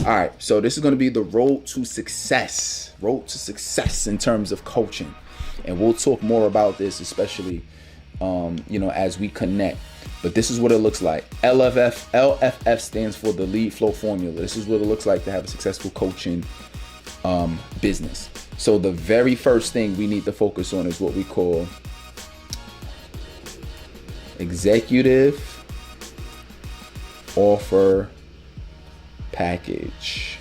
All right, so this is going to be the road to success in terms of coaching. And we'll talk more about this, especially, as we connect. But this is what it looks like. LFF stands for the lead flow formula. This is what it looks like to have a successful coaching business. So the very first thing we need to focus on is what we call executive offer package.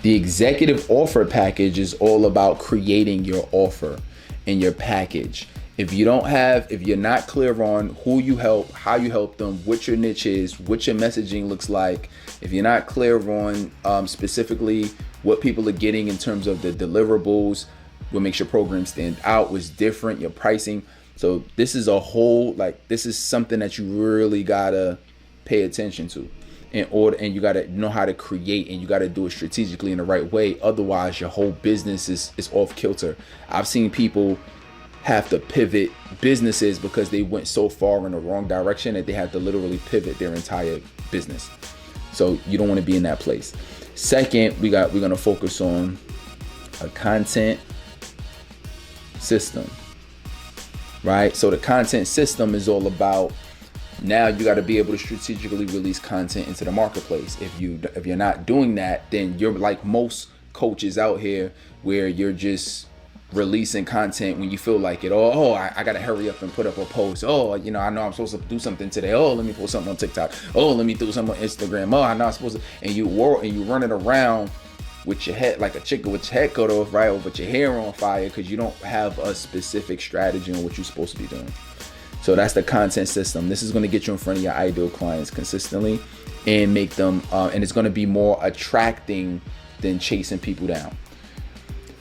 The executive offer package is all about creating your offer and your package. If you're not clear on who you help, how you help them, what your niche is, what your messaging looks like, if you're not clear on specifically what people are getting in terms of the deliverables, what makes your program stand out, what's different, your pricing. So this is this is something that you really gotta pay attention to and you gotta know how to create, and you gotta do it strategically in the right way. Otherwise, your whole business is off kilter. I've seen people have to pivot businesses because they went so far in the wrong direction that they had to literally pivot their entire business. So you don't want to be in that place. Second, we're going to focus on a content system, right? So the content system is all about, now you got to be able to strategically release content into the marketplace. If you're not doing that, then you're like most coaches out here, where you're just releasing content when you feel like it. I gotta hurry up and put up a post. I know I'm supposed to do something today. Let me post something on TikTok. Let me do something on Instagram. I know I'm supposed to. And you running around with your head like a chicken with your head cut off, right? Or with your hair on fire, because you don't have a specific strategy on what you're supposed to be doing. So that's the content system. This is going to get you in front of your ideal clients consistently and make them, and it's going to be more attracting than chasing people down.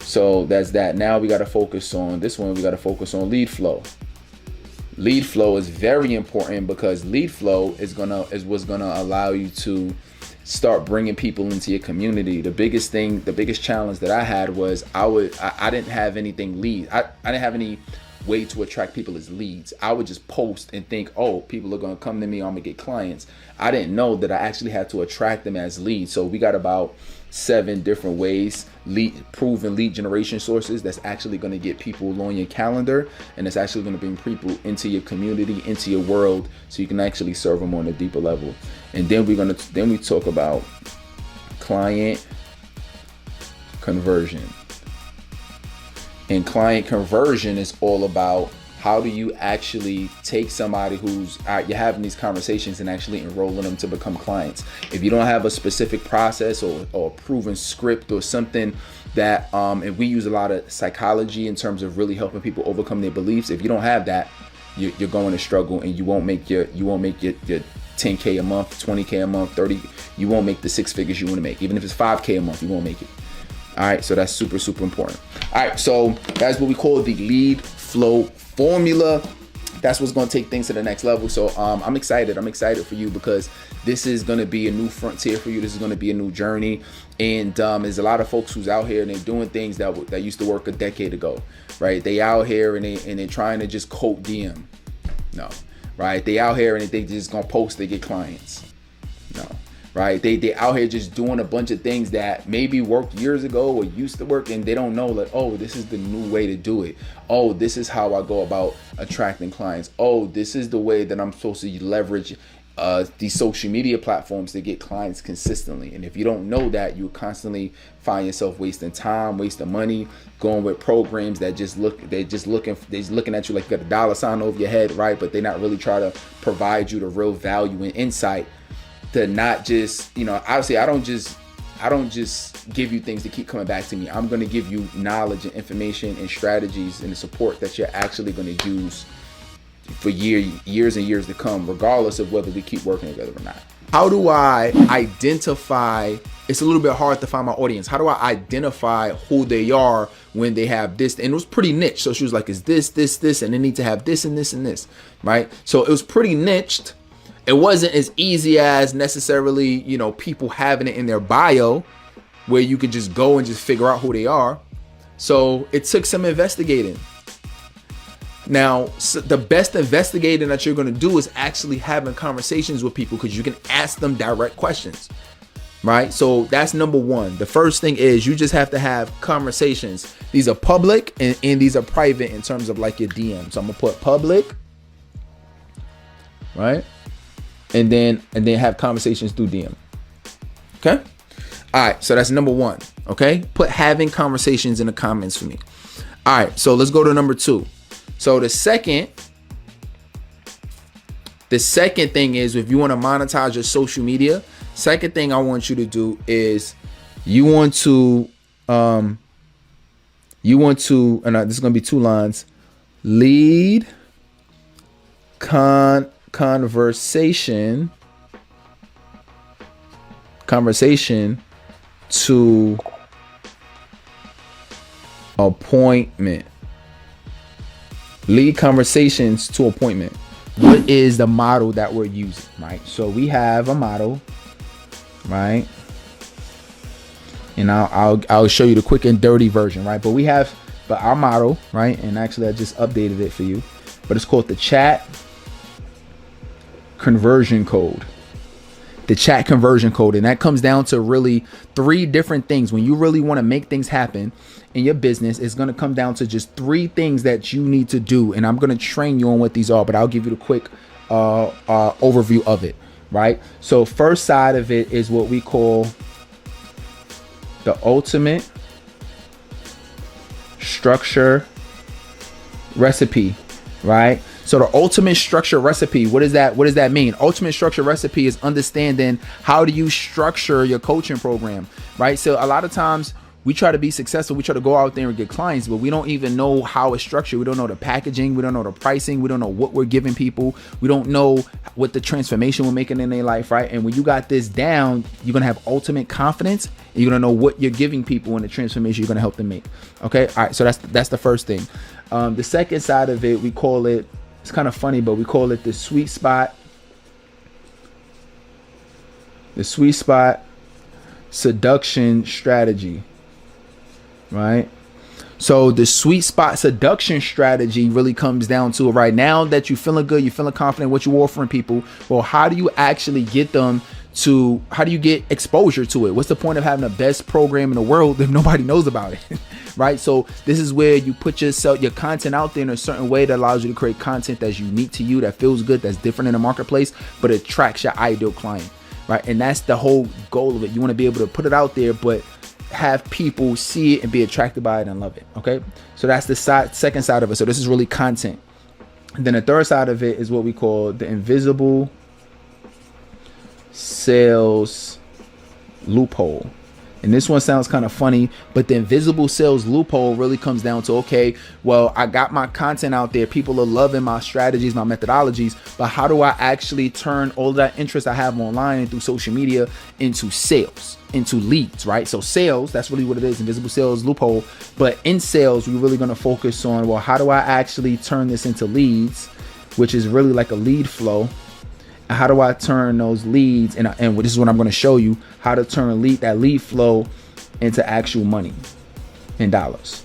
So that's that. Now we got to focus on this one. We got to focus on lead flow. Lead flow is very important, because lead flow is what's gonna allow you to start bringing people into your community. The biggest challenge that I had was I didn't have anything lead. I didn't have any way to attract people as leads. I would just post and think, people are gonna come to me, I'm gonna get clients. I didn't know that I actually had to attract them as leads. So we got about 7 different ways, proven lead generation sources that's actually going to get people on your calendar, and it's actually going to bring people into your community, into your world, so you can actually serve them on a deeper level. And then we talk about client conversion. And client conversion is all about, how do you actually take somebody who's you're having these conversations and actually enrolling them to become clients? If you don't have a specific process or a proven script or something that, and we use a lot of psychology in terms of really helping people overcome their beliefs. If you don't have that, you're going to struggle, and you won't make your 10K a month, 20K a month, 30. You won't make the 6 figures you want to make. Even if it's 5K a month, you won't make it. All right, so that's super, super important. All right, so that's what we call the lead flow formula. That's what's going to take things to the next level. So I'm excited for you, because this is going to be a new frontier for you. This is going to be a new journey, and there's a lot of folks who's out here and they're doing things that used to work a decade ago, right? They out here and they're trying to just quote DM. No, right? They out here and they just gonna post, they get clients. No, right? They out here just doing a bunch of things that maybe worked years ago or used to work, and they don't know that, this is the new way to do it. This is how I go about attracting clients. This is the way that I'm supposed to leverage these social media platforms to get clients consistently. And if you don't know that, you constantly find yourself wasting time, wasting money, going with programs that just looking at you like you got a dollar sign over your head, right? But they're not really trying to provide you the real value and insight to not just, obviously I don't just give you things to keep coming back to me. I'm going to give you knowledge and information and strategies and the support that you're actually going to use for years and years to come, regardless of whether we keep working together or not. How do I identify? It's a little bit hard to find my audience. How do I identify who they are when they have this? And it was pretty niche. So she was like, it's this, and they need to have this and this and this, right? So it was pretty niched. It wasn't as easy as necessarily, people having it in their bio where you could just go and just figure out who they are. So it took some investigating. Now, the best investigating that you're going to do is actually having conversations with people, because you can ask them direct questions. right? So that's number one. The first thing is you just have to have conversations. These are public and these are private in terms of like your DM. So I'm gonna put public, right? And then have conversations through DM. Okay. All right. So that's number one. Okay. Put having conversations in the comments for me. All right. So let's go to number two. So the second thing is, if you want to monetize your social media, second thing I want you to do is you want to, and this is going to be 2 lines, lead conversation to appointment. Lead conversations to appointment. What is the model that we're using, right? So we have a model, right? And I'll show you the quick and dirty version, right? But our model, right? And actually I just updated it for you, but it's called the chat conversion code. The chat conversion code. And that comes down to really 3 different things. When you really want to make things happen in your business, it's going to come down to just 3 things that you need to do. And I'm going to train you on what these are, but I'll give you the quick overview of it, right? So first side of it is what we call the ultimate structure recipe, right? So the ultimate structure recipe, what does that mean? Ultimate structure recipe is understanding how do you structure your coaching program, right? So a lot of times we try to be successful. We try to go out there and get clients, but we don't even know how it's structured. We don't know the packaging. We don't know the pricing. We don't know what we're giving people. We don't know what the transformation we're making in their life, right? And when you got this down, you're going to have ultimate confidence, and you're going to know what you're giving people and the transformation you're going to help them make. Okay. All right. So that's the first thing. The second side of it, we call it, it's kind of funny, but we call it the sweet spot. The sweet spot seduction strategy, right? So the sweet spot seduction strategy really comes down to, right now that you're feeling good, you're feeling confident what you're offering people. Well, how do you actually get them to, how do you get exposure to it? What's the point of having the best program in the world if nobody knows about it? Right? So this is where you put your content out there in a certain way that allows you to create content that's unique to you, that feels good, that's different in the marketplace, but it attracts your ideal client, right? And that's the whole goal of it. You want to be able to put it out there, but have people see it and be attracted by it and love it. Okay. So that's the second side of it. So this is really content. And then the third side of it is what we call the invisible sales loophole. And this one sounds kind of funny, but the invisible sales loophole really comes down to, okay, well, I got my content out there. People are loving my strategies, my methodologies, but how do I actually turn all that interest I have online and through social media into sales, into leads, right? So sales, that's really what it is, invisible sales loophole. But in sales, we're really going to focus on, well, how do I actually turn this into leads, which is really like a lead flow. How do I turn those leads, and this is what I'm going to show you, how to turn that lead flow into actual money in dollars.